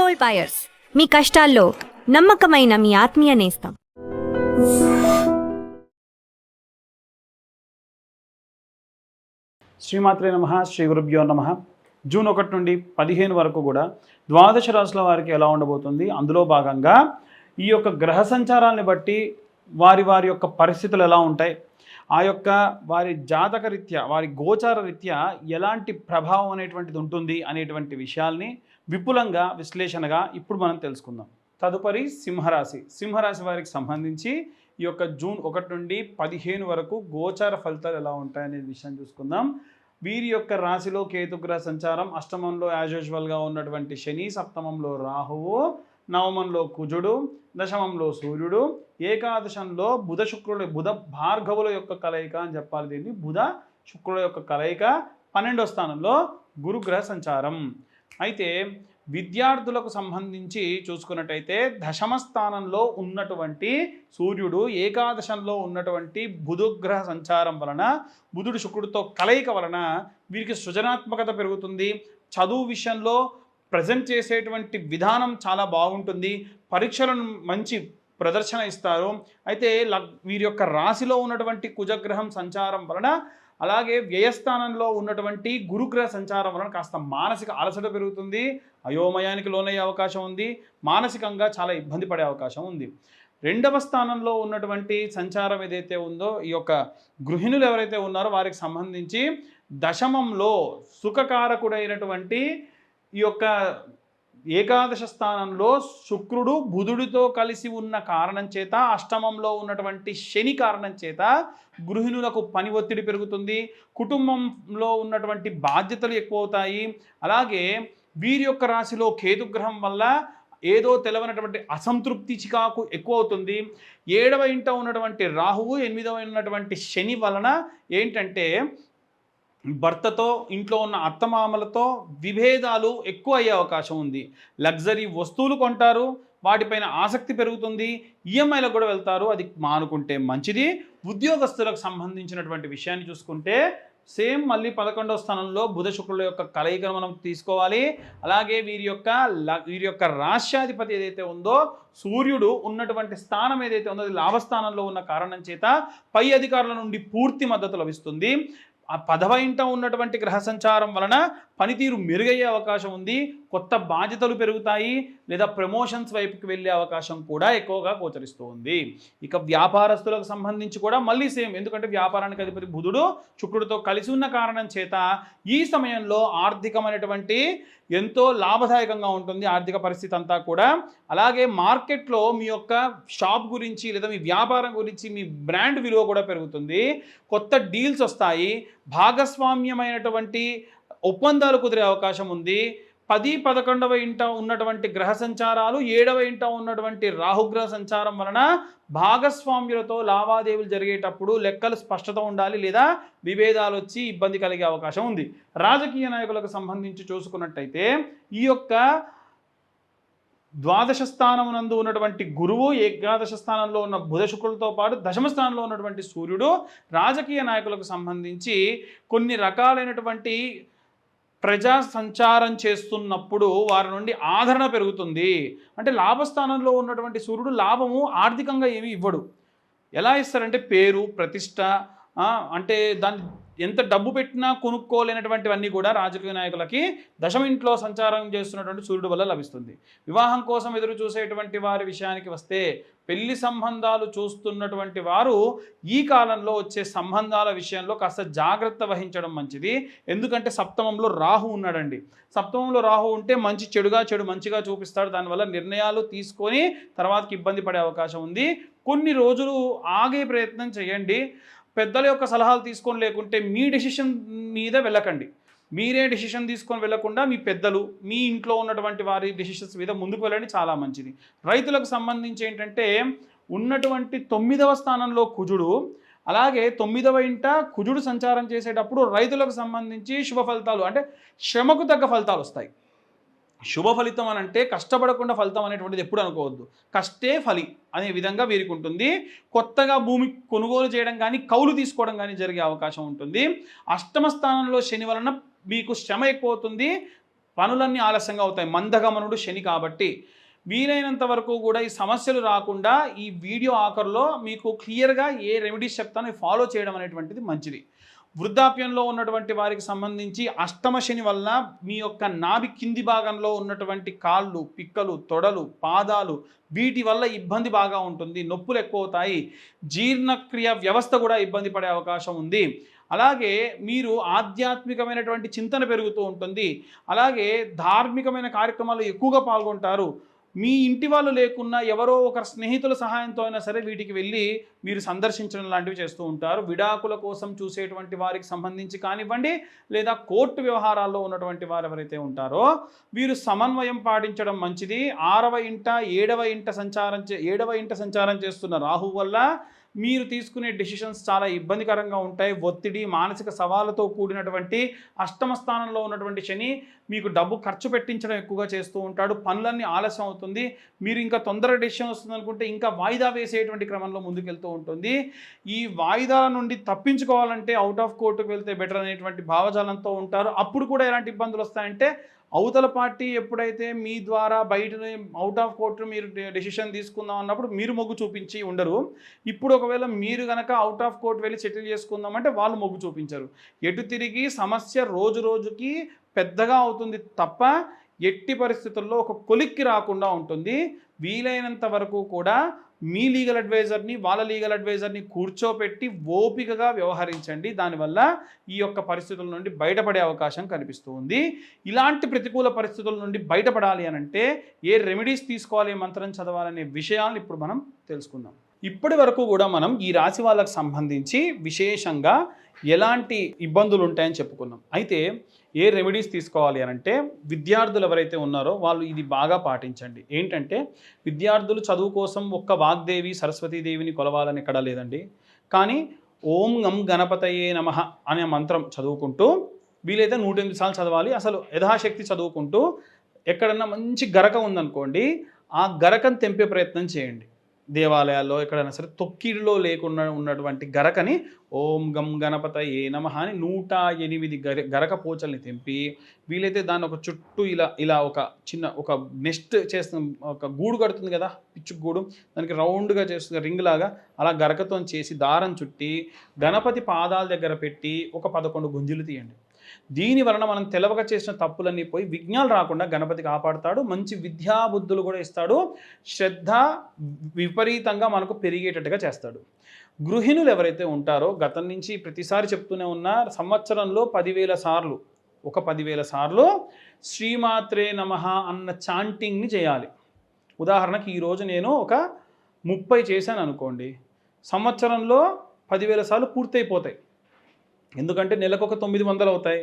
Gold buyers, మీ కష్టాల్లో నమ్మకమైన మీ ఆత్మీయ నేస్తం. శ్రీమాత్రే నమః. శ్రీ గురుభ్యో నమః. జూన్ 1 నుండి 15 వరకు కూడా ద్వాదశ రాశుల వారికి ఎలా ఉండబోతుంది, అందులో భాగంగా ఈ యొక్క గ్రహ సంచారాన్ని బట్టి వారి వారి యొక్క పరిస్థితులు ఎలా ఉంటాయి, ఆ యొక్క వారి జాతక రీత్యా వారి గోచార రీత్యా ఎలాంటి ప్రభావం అనేటువంటిది ఉంటుంది అనేటువంటి విషయాల్ని విపులంగా విశ్లేషణగా ఇప్పుడు మనం తెలుసుకుందాం. తదుపరి సింహరాశి వారికి సంబంధించి ఈ యొక్క జూన్ 1 నుండి 15 వరకు గోచార ఫలితాలు ఎలా ఉంటాయనే విషయం చూసుకుందాం. వీరి యొక్క రాశిలో కేతుగ్రహ సంచారం, అష్టమంలో యాజ్ యూజువల్గా ఉన్నటువంటి శని, సప్తమంలో రాహువు, నవమంలో కుజుడు, దశమంలో సూర్యుడు, ఏకాదశంలో బుధ భార్గవుల యొక్క కలయిక అని చెప్పాలి. దీన్ని బుధ శుక్రుల యొక్క కలయిక. 12వ స్థానంలో గురుగ్రహ సంచారం. అయితే విద్యార్థులకు సంబంధించి చూసుకున్నట్టయితే దశమ స్థానంలో ఉన్నటువంటి సూర్యుడు, ఏకాదశంలో ఉన్నటువంటి బుధగ్రహ సంచారం వలన, బుధుడు శుక్రుడితో కలయిక వలన వీరికి సృజనాత్మకత పెరుగుతుంది. చదువు విషయంలో ప్రజెంట్ చేసేటువంటి విధానం చాలా బాగుంటుంది. పరీక్షలను మంచి ప్రదర్శన ఇస్తారు. అయితే వీరి యొక్క రాశిలో ఉన్నటువంటి కుజగ్రహం సంచారం వలన, అలాగే వ్యయస్థానంలో ఉన్నటువంటి గురుగ్రహ సంచారం వలన కాస్త మానసిక అలసట పెరుగుతుంది, అయోమయానికి లోనయ్యే అవకాశం ఉంది, మానసికంగా చాలా ఇబ్బంది పడే అవకాశం ఉంది. 2వ స్థానంలో ఉన్నటువంటి సంచారం ఏదైతే ఉందో, ఈ యొక్క గృహిణులు ఎవరైతే ఉన్నారో వారికి సంబంధించి దశమంలో సుఖకారకుడైనటువంటి ఈ యొక్క ఏకాదశ స్థానంలో శుక్రుడు బుధుడితో కలిసి ఉన్న కారణం చేత, అష్టమంలో ఉన్నటువంటి శని కారణం చేత గృహిణులకు పని ఒత్తిడి పెరుగుతుంది, కుటుంబంలో ఉన్నటువంటి బాధ్యతలు ఎక్కువ అవుతాయి. అలాగే వీరి యొక్క రాశిలో కేతుగ్రహం వల్ల ఏదో తెలవనటువంటి అసంతృప్తి, చికాకు ఎక్కువ అవుతుంది. 7వ ఇంట ఉన్నటువంటి రాహువు, 8వ ఉన్నటువంటి శని వలన ఏంటంటే భర్తతో, ఇంట్లో ఉన్న అత్తమామలతో విభేదాలు ఎక్కువ అయ్యే అవకాశం ఉంది. లగ్జరీ వస్తువులు కొంటారు, వాటిపైన ఆసక్తి పెరుగుతుంది, ఈఎంఐలకు కూడా వెళ్తారు. అది మానుకుంటే మంచిది. ఉద్యోగస్తులకు సంబంధించినటువంటి విషయాన్ని చూసుకుంటే సేమ్ మళ్ళీ 11వ స్థానంలో బుధ శుక్రుల యొక్క కలయికను మనం తీసుకోవాలి. అలాగే వీరి యొక్క రాశ్యాధిపతి ఏదైతే ఉందో సూర్యుడు ఉన్నటువంటి స్థానం ఏదైతే ఉందో అది లాభస్థానంలో ఉన్న కారణం చేత పై అధికారుల నుండి పూర్తి మద్దతు లభిస్తుంది. ఆ 10వ ఇంట ఉన్నటువంటి గ్రహ సంచారం వలన పనితీరు మెరుగయ్యే అవకాశం ఉంది, కొత్త బాధ్యతలు పెరుగుతాయి, లేదా ప్రమోషన్స్ వైపుకి వెళ్ళే అవకాశం కూడా ఎక్కువగా గోచరిస్తూ ఉంది. ఇక వ్యాపారస్తులకు సంబంధించి కూడా మళ్ళీ సేమ్, ఎందుకంటే వ్యాపారానికి అధిపతి బుధుడు శుక్రుడితో కలిసి ఉన్న కారణం చేత ఈ సమయంలో ఆర్థికమైనటువంటి ఎంతో లాభదాయకంగా ఉంటుంది ఆర్థిక పరిస్థితి అంతా కూడా. అలాగే మార్కెట్లో మీ యొక్క షాప్ గురించి లేదా మీ వ్యాపారం గురించి మీ బ్రాండ్ విలువ కూడా పెరుగుతుంది, కొత్త డీల్స్ వస్తాయి, భాగస్వామ్యమైనటువంటి ఒప్పందాలు కుదిరే అవకాశం ఉంది. 10, 11వ ఇంట ఉన్నటువంటి గ్రహ సంచారాలు, 7వ ఇంట ఉన్నటువంటి రాహుగ్రహ సంచారం వలన భాగస్వామ్యులతో లావాదేవీలు జరిగేటప్పుడు లెక్కలు స్పష్టత ఉండాలి, లేదా విభేదాలు వచ్చి ఇబ్బంది కలిగే అవకాశం ఉంది. రాజకీయ నాయకులకు సంబంధించి చూసుకున్నట్టయితే ఈ యొక్క ద్వాదశ స్థానమునందు ఉన్నటువంటి గురువు, ఏకాదశ స్థానంలో ఉన్న బుధ శుక్రులతో పాటు దశమ స్థానంలో ఉన్నటువంటి సూర్యుడు రాజకీయ నాయకులకు సంబంధించి కొన్ని రకాలైనటువంటి ప్రజా సంచారం చేస్తున్నప్పుడు వారి నుండి ఆదరణ పెరుగుతుంది. అంటే లాభస్థానంలో ఉన్నటువంటి సూర్యుడు లాభము ఆర్థికంగా ఏమీ ఇవ్వడు. ఎలా ఇస్తారంటే పేరు, ప్రతిష్ట, అంటే దాన్ని ఎంత డబ్బు పెట్టినా కొనుక్కోలేనటువంటివన్నీ కూడా రాజకీయ నాయకులకి దశమింట్లో సంచారం చేస్తున్నటువంటి సూర్యుడు వల్ల లభిస్తుంది. వివాహం కోసం ఎదురు చూసేటువంటి వారి విషయానికి వస్తే, పెళ్లి సంబంధాలు చూస్తున్నటువంటి వారు ఈ కాలంలో వచ్చే సంబంధాల విషయంలో కాస్త జాగ్రత్త వహించడం మంచిది. ఎందుకంటే సప్తమంలో రాహు ఉన్నాడండి. సప్తమంలో రాహు ఉంటే మంచి చెడుగా, చెడు మంచిగా చూపిస్తాడు. దానివల్ల నిర్ణయాలు తీసుకొని తర్వాతకి ఇబ్బంది పడే అవకాశం ఉంది. కొన్ని రోజులు ఆగే ప్రయత్నం చేయండి. పెద్దల యొక్క సలహాలు తీసుకొని లేకుంటే మీ డెసిషన్ మీద వెళ్ళకండి. మీరే డెసిషన్ తీసుకొని వెళ్ళకుండా మీ పెద్దలు, మీ ఇంట్లో ఉన్నటువంటి వారి డెసిషన్స్ మీద ముందుకు వెళ్ళండి, చాలా మంచిది. రైతులకు సంబంధించి ఏంటంటే ఉన్నటువంటి 9వ స్థానంలో కుజుడు, అలాగే 9వ ఇంట కుజుడు సంచారం చేసేటప్పుడు రైతులకు సంబంధించి శుభ ఫలితాలు, అంటే శ్రమకు తగ్గ ఫలితాలు వస్తాయి. శుభ ఫలితం అని అంటే కష్టపడకుండా ఫలితం అనేటువంటిది ఎప్పుడు అనుకోవద్దు. కష్టే ఫలి అనే విధంగా వీరికి ఉంటుంది. కొత్తగా భూమి కొనుగోలు చేయడం కానీ, కౌలు తీసుకోవడం కానీ జరిగే అవకాశం ఉంటుంది. అష్టమ స్థానంలో శని వలన మీకు శ్రమ ఎక్కువ అవుతుంది. పనులన్నీ ఆలస్యంగా అవుతాయి. మందగమనుడు శని కాబట్టి వీలైనంత వరకు కూడా ఈ సమస్యలు రాకుండా ఈ వీడియో ఆఖరులో మీకు క్లియర్గా ఏ రెమెడీస్ చెప్తానో ఫాలో చేయడం అనేటువంటిది మంచిది. వృద్ధాప్యంలో ఉన్నటువంటి వారికి సంబంధించి అష్టమ శని వల్ల మీ యొక్క నాభి కింది భాగంలో ఉన్నటువంటి కాళ్ళు, పిక్కలు, తొడలు, పాదాలు వీటి వల్ల ఇబ్బంది బాగా ఉంటుంది. నొప్పులు ఎక్కువ అవుతాయి. జీర్ణక్రియ వ్యవస్థ కూడా ఇబ్బంది పడే అవకాశం ఉంది. అలాగే మీరు ఆధ్యాత్మికమైనటువంటి చింతన పెరుగుతూ ఉంటుంది. అలాగే ధార్మికమైన కార్యక్రమాలు ఎక్కువగా పాల్గొంటారు. మీ ఇంటి వాళ్ళు లేకున్నా ఎవరో ఒకరి స్నేహితుల సహాయంతో అయినా సరే వీటికి వెళ్ళి మీరు సందర్శించడం లాంటివి చేస్తూ ఉంటారు. విడాకుల కోసం చూసేటువంటి వారికి సంబంధించి కానివ్వండి, లేదా కోర్టు వ్యవహారాల్లో ఉన్నటువంటి వారు ఎవరైతే ఉంటారో వీరు సమన్వయం పాటించడం మంచిది. 6వ ఇంట 7వ ఇంట సంచారం చేస్తున్న రాహు వల్ల మీరు తీసుకునే డెసిషన్స్ చాలా ఇబ్బందికరంగా ఉంటాయి. ఒత్తిడి, మానసిక సవాళ్ళతో కూడినటువంటి అష్టమ స్థానంలో ఉన్నటువంటి శని మీకు డబ్బు ఖర్చు పెట్టించడం ఎక్కువగా చేస్తూ ఉంటాడు. పనులన్నీ ఆలస్యం అవుతుంది. మీరు ఇంకా తొందరగా డెసిషన్ వస్తుంది అనుకుంటే ఇంకా వాయిదా వేసేటువంటి క్రమంలో ముందుకెళ్తూ ఉంటుంది. ఈ వాయిదాల నుండి తప్పించుకోవాలంటే అవుట్ ఆఫ్ కోర్టుకు వెళ్తే బెటర్ అనేటువంటి భావజాలంతో ఉంటారు. అప్పుడు కూడా ఎలాంటి ఇబ్బందులు వస్తాయంటే అవతల పార్టీ ఎప్పుడైతే మీ ద్వారా బయట అవుట్ ఆఫ్ కోర్టు మీరు డెసిషన్ తీసుకుందాం అన్నప్పుడు మీరు మొగ్గు చూపించి ఉండరు. ఇప్పుడు ఒకవేళ మీరు కనుక అవుట్ ఆఫ్ కోర్టు వెళ్ళి సెటిల్ చేసుకుందామంటే వాళ్ళు మొగ్గు చూపించరు. ఎటు తిరిగి సమస్య రోజు రోజుకి పెద్దగా అవుతుంది తప్ప ఎట్టి పరిస్థితుల్లో ఒక కొలిక్కి రాకుండా ఉంటుంది. వీలైనంత వరకు కూడా మీ లీగల్ అడ్వైజర్ని, వాళ్ళ లీగల్ అడ్వైజర్ని కూర్చోపెట్టి ఓపికగా వ్యవహరించండి. దానివల్ల ఈ యొక్క పరిస్థితుల నుండి బయటపడే అవకాశం కనిపిస్తూ ఉంది. ఇలాంటి ప్రతికూల పరిస్థితుల నుండి బయటపడాలి అనంటే ఏ రెమెడీస్ తీసుకోవాలి, ఏ మంత్రం చదవాలనే విషయాలను ఇప్పుడు మనం తెలుసుకుందాం. ఇప్పటి వరకు కూడా మనం ఈ రాశి వాళ్ళకు సంబంధించి విశేషంగా ఎలాంటి ఇబ్బందులు ఉంటాయని చెప్పుకున్నాం. అయితే ఏ రెమెడీస్ తీసుకోవాలి అనంటే విద్యార్థులు ఎవరైతే ఉన్నారో వాళ్ళు ఇది బాగా పాటించండి. ఏంటంటే విద్యార్థులు చదువు కోసం ఒక్క వాగ్దేవి సరస్వతీదేవిని కొలవాలని ఎక్కడా లేదండి. కానీ ఓం గం గణపతయే నమః అనే మంత్రం చదువుకుంటూ వీలైతే 108 సార్లు చదవాలి. అసలు యథాశక్తి చదువుకుంటూ ఎక్కడన్నా మంచి గరక ఉందనుకోండి, ఆ గరకను తెంపే ప్రయత్నం చేయండి. దేవాలయాల్లో ఎక్కడైనా సరే తొక్కిడిలో లేకుండా ఉన్నటువంటి గరకని ఓం గం గణపతయే నమః అని 108 గరక పోచల్ని తెంపి వీలైతే దాన్ని ఒక చుట్టూ ఇలా ఒక చిన్న ఒక నెస్ట్ చేస్తున్న ఒక గూడు కడుతుంది కదా, పిచ్చు గూడు, దానికి రౌండ్గా చేస్తుంది రింగ్ లాగా, అలా గరకతో చేసి దారం చుట్టి గణపతి పాదాల దగ్గర పెట్టి ఒక 11 గుంజులు తీయండి. దీని వలన మనం తెలవక చేసిన తప్పులన్నీ పోయి విఘ్నాలు రాకుండా గణపతి కాపాడుతాడు. మంచి విద్యాబుద్ధులు కూడా ఇస్తాడు. శ్రద్ధ విపరీతంగా మనకు పెరిగేటట్టుగా చేస్తాడు. గృహిణులు ఎవరైతే ఉంటారో గతం నుంచి ప్రతిసారి చెప్తూనే ఉన్న సంవత్సరంలో 10,000 సార్లు, ఒక 10,000 సార్లు శ్రీమాత్రే నమః అన్న చాంటింగ్ని చేయాలి. ఉదాహరణకి ఈరోజు నేను ఒక 30 చేశాను అనుకోండి, సంవత్సరంలో 10,000 సార్లు పూర్తయిపోతాయి. ఎందుకంటే నెలకు ఒక 900 అవుతాయి.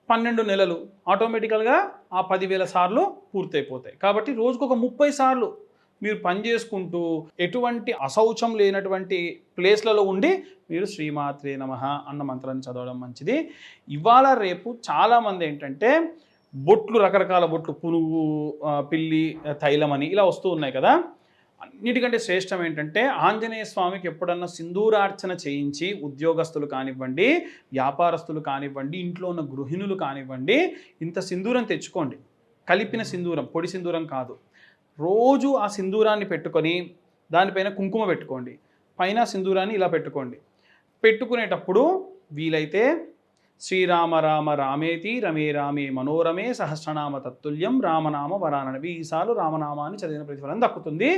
12 నెలలు ఆటోమేటికల్గా ఆ 10,000 సార్లు పూర్తయిపోతాయి. కాబట్టి రోజుకు ఒక 30 సార్లు మీరు పని చేసుకుంటూ ఎటువంటి అశౌచం లేనటువంటి ప్లేస్లలో ఉండి మీరు శ్రీమాత్రే నమః అన్న మంత్రాన్ని చదవడం మంచిది. ఇవాళ రేపు చాలామంది ఏంటంటే బొట్లు, రకరకాల బొట్లు, పునుగు, పిల్లి, తైలం అని ఇలా వస్తూ ఉన్నాయి కదా. అన్నిటికంటే శ్రేష్టం ఏంటంటే ఆంజనేయ స్వామికి ఎప్పుడన్నా సింధూరార్చన చేయించి ఉద్యోగస్తులు కానివ్వండి, వ్యాపారస్తులు కానివ్వండి, ఇంట్లో ఉన్న గృహిణులు కానివ్వండి, ఇంత సింధూరం తెచ్చుకోండి. కలిపిన సింధూరం, పొడి సింధూరం కాదు. రోజు ఆ సింధూరాన్ని పెట్టుకొని దానిపైన కుంకుమ పెట్టుకోండి, పైన సింధూరాన్ని ఇలా పెట్టుకోండి. పెట్టుకునేటప్పుడు వీలైతే శ్రీరామ రామ రామేతి రమే రామే మనోరమే సహస్రనామ తత్తుల్యం రామనామ వరానవి ఈసార్లు రామనామాన్ని చదివిన ప్రతిఫలం దక్కుతుంది.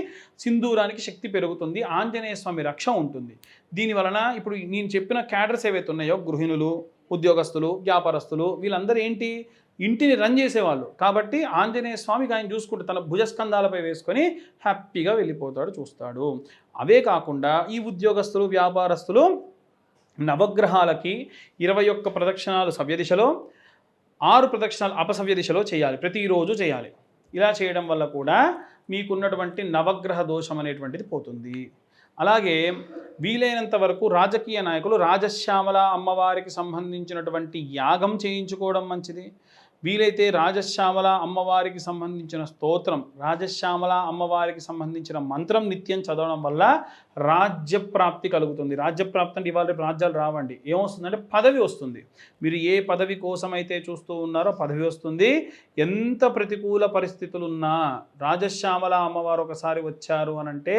సింధూరానికి శక్తి పెరుగుతుంది. ఆంజనేయ స్వామి రక్ష ఉంటుంది. దీనివలన ఇప్పుడు నేను చెప్పిన క్యాడర్స్ ఏవైతే ఉన్నాయో గృహిణులు, ఉద్యోగస్తులు, వ్యాపారస్తులు వీళ్ళందరూ ఏంటి, ఇంటిని రన్ చేసేవాళ్ళు. కాబట్టి ఆంజనేయ స్వామికి ఆయన చూసుకుంటూ తన భుజస్కంధాలపై వేసుకొని హ్యాపీగా వెళ్ళిపోతాడు, చూస్తాడు. అవే కాకుండా ఈ ఉద్యోగస్తులు, వ్యాపారస్తులు నవగ్రహాలకి 21 ప్రదక్షిణాలు సవ్య దిశలో, 6 ప్రదక్షిణాలు అపసవ్య దిశలో చేయాలి. ప్రతిరోజు చేయాలి. ఇలా చేయడం వల్ల కూడా మీకున్నటువంటి నవగ్రహ దోషం అనేటువంటిది పోతుంది. అలాగే వీలైనంత వరకు రాజకీయ నాయకులు రాజశ్యామల అమ్మవారికి సంబంధించినటువంటి యాగం చేయించుకోవడం మంచిది. వీలైతే రాజశ్యామల అమ్మవారికి సంబంధించిన స్తోత్రం, రాజశ్యామల అమ్మవారికి సంబంధించిన మంత్రం నిత్యం చదవడం వల్ల రాజ్యప్రాప్తి కలుగుతుంది. రాజ్యప్రాప్తి అంటే ఇవాళ రేపు రాజ్యాలు రావండి, ఏమొస్తుందంటే పదవి వస్తుంది. మీరు ఏ పదవి కోసం అయితే చూస్తూ ఉన్నారో పదవి వస్తుంది. ఎంత ప్రతికూల పరిస్థితులు ఉన్నా రాజశ్యామల అమ్మవారు ఒకసారి వచ్చారు అనంటే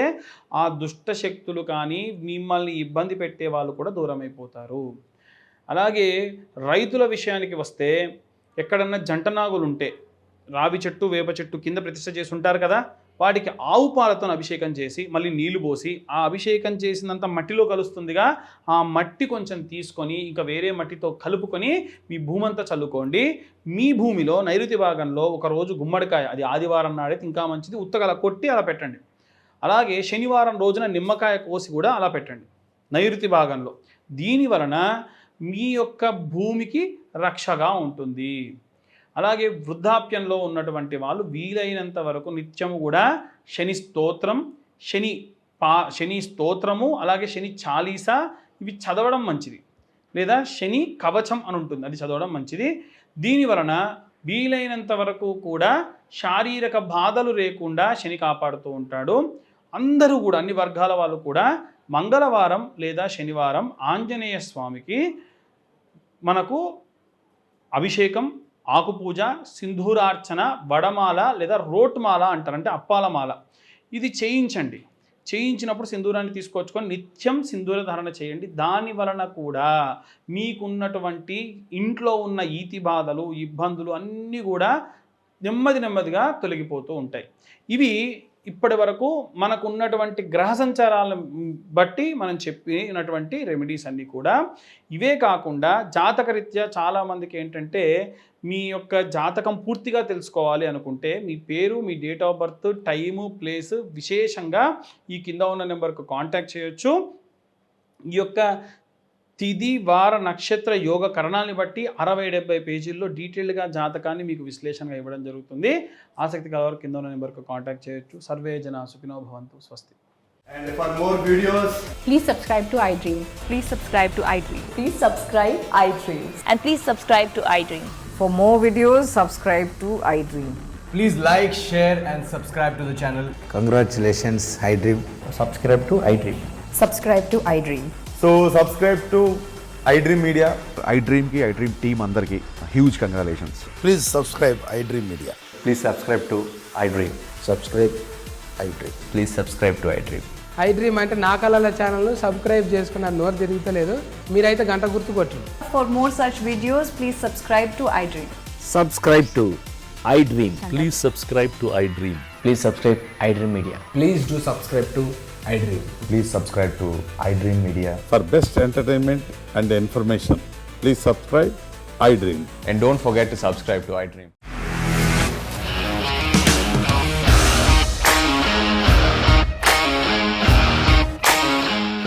ఆ దుష్ట శక్తులు కానీ మిమ్మల్ని ఇబ్బంది పెట్టే వాళ్ళు కూడా దూరం అయిపోతారు. అలాగే రైతుల విషయానికి వస్తే ఎక్కడన్నా జంటనాగులు ఉంటే రావి చెట్టు వేప చెట్టు కింద ప్రతిష్ఠ చేసి ఉంటారు కదా, వాటికి ఆవు పాలతో అభిషేకం చేసి మళ్ళీ నీళ్లు పోసి ఆ అభిషేకం చేసినంత మట్టిలో కలుస్తుందిగా, ఆ మట్టి కొంచెం తీసుకొని ఇంకా వేరే మట్టితో కలుపుకొని మీ భూమంతా చల్లుకోండి. మీ భూమిలో నైరుతి భాగంలో ఒకరోజు గుమ్మడికాయ, అది ఆదివారం నాడైతే ఇంకా మంచిది, ఉత్తగా అలా కొట్టి అలా పెట్టండి. అలాగే శనివారం రోజున నిమ్మకాయ కోసి కూడా అలా పెట్టండి నైరుతి భాగంలో. దీని వలన మీ యొక్క భూమికి రక్షగా ఉంటుంది. అలాగే వృద్ధాప్యంలో ఉన్నటువంటి వాళ్ళు వీలైనంత వరకు నిత్యము కూడా శని స్తోత్రం, శని స్తోత్రము, అలాగే శని చాలీసా ఇవి చదవడం మంచిది. లేదా శని కవచం అని ఉంటుంది, అది చదవడం మంచిది. దీని వలన వీలైనంత వరకు కూడా శారీరక బాధలు లేకుండా శని కాపాడుతూ ఉంటాడు. అందరూ కూడా అన్ని వర్గాల వాళ్ళు కూడా మంగళవారం లేదా శనివారం ఆంజనేయ స్వామికి మనకు అభిషేకం, ఆకుపూజ, సింధూరార్చన, వడమాల లేదా రోట్మాల అంటారు, అంటే అప్పాలమాల, ఇది చేయించండి. చేయించినప్పుడు సింధూరాన్ని తీసుకొచ్చుకొని నిత్యం సింధూర ధారణ చేయండి. దాని వలన కూడా మీకున్నటువంటి ఇంట్లో ఉన్న ఈతి బాధలు, ఇబ్బందులు అన్నీ కూడా నెమ్మదిగా తొలగిపోతూ ఉంటాయి. ఇవి ఇప్పటి వరకు మనకు ఉన్నటువంటి గ్రహ సంచారాలను బట్టి మనం చెప్పినటువంటి రెమెడీస్ అన్నీ కూడా. ఇవే కాకుండా జాతకరీత్యా చాలామందికి ఏంటంటే మీ యొక్క జాతకం పూర్తిగా తెలుసుకోవాలి అనుకుంటే మీ పేరు, మీ date of birth, time, place విశేషంగా ఈ కింద ఉన్న నెంబర్కు కాంటాక్ట్ చేయొచ్చు. ఈ యొక్క తిథి, వార, నక్షత్ర, యోగ కరణాలని బట్టి 60-70 పేజీల్లో డీటెయిల్డ్గా జాతకాన్ని మీకు విశ్లేషణగా ఇవ్వడం జరుగుతుంది. ఆసక్తి కలవారు కింద ఉన్న నెంబర్కు కాంటాక్ట్ చేయొచ్చు. సర్వే జన సుఖినో భవంతు. స్వస్తి. And for more videos, please subscribe to iDream. Please subscribe to iDream. Please subscribe iDream. And please subscribe to iDream. For more videos, subscribe to iDream. please like, share and subscribe to the channel. Congratulations, iDream. Subscribe to iDream. Subscribe to iDream. So subscribe to iDream Media. iDream team andarki huge congratulations. Please subscribe iDream Media. Please subscribe to iDream. Subscribe iDream. Please subscribe to iDream. iDream అంటే నా కళల ఛానల్ను subscribe చేసుకున్న నోరు తిరుగుతలేదు, మీరైతే గంట గుర్తు కొట్టండి. For more such videos, please subscribe to iDream. Subscribe to iDream. Please subscribe to iDream. Please subscribe iDream Media. Please do subscribe to iDream. Please subscribe to iDream Media. For best entertainment and information, please subscribe iDream. And don't forget to subscribe to iDream.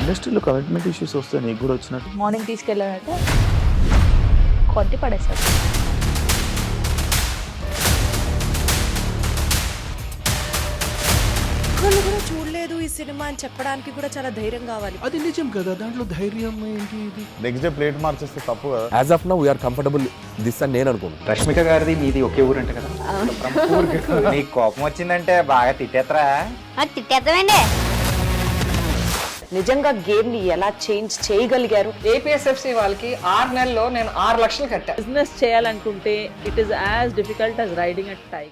ఇండస్ట్రీలో commitment issues వస్తే నీకు కూడా వచ్చినట్టు morning తీసుకెళ్ళాలంటే కొట్టి పడేసాడు. వాళ్ళు కూడా చూడలేదు ఈ సినిమా అని చెప్పడానికి కూడా చాలా ధైర్యం కావాలి. అది నిజం కదా, దాంట్లో ధైర్యం ఏంటి? ఇది నెక్స్ట్ డే ప్లేట్ మార్చేస్తే తప్పు కదా. As of now, we are comfortable this అని నేను అనుకుంటున్నాను. రష్మిక గారిది మీది ఒకే ఊరు అంట కదా. మీకు కోపం వచ్చిందంటే బాగా తిట్టేత్తరా? తిట్టేద్దామండి. నిజంగా గేమ్ ని ఎలా చేంజ్ చేయగలిగారు? APSFC వాళ్ళకి 6 నెలల్లో నేను 6 లక్షలు కట్టా. బిజినెస్ చేయాలనుకుంటే it is as difficult as riding a tiger.